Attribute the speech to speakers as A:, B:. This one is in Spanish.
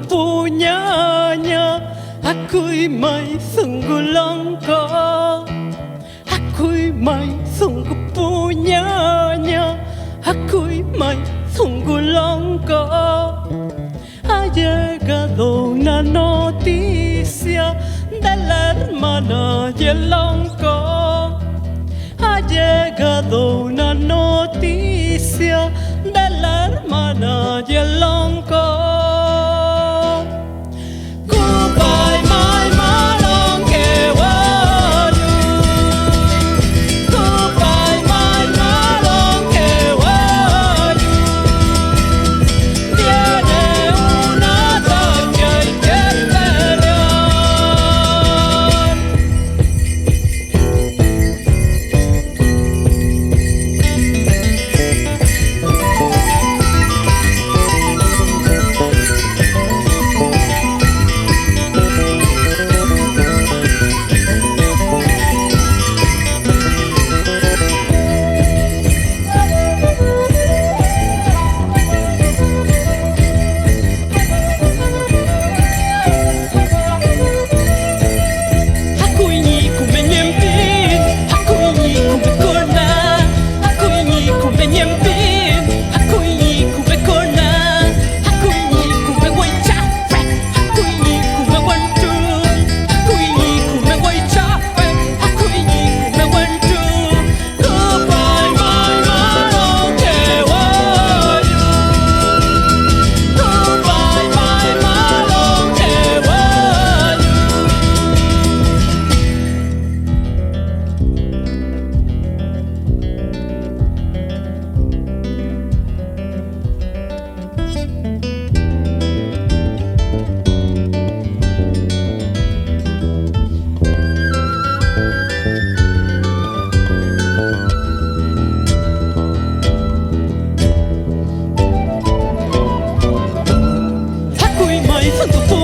A: punyanya. Ako'y may sungguh langka. Ako'y may sungguh punyanya. Ako'y may sungguh langka. Ha llegado una noticia de la hermana y el lonco. Ha llegado una noticia de la hermana y el lonco. Goodbye, my malonque wayu. Goodbye, my malonque wayu. Viene una doña y que pelear. Sungguh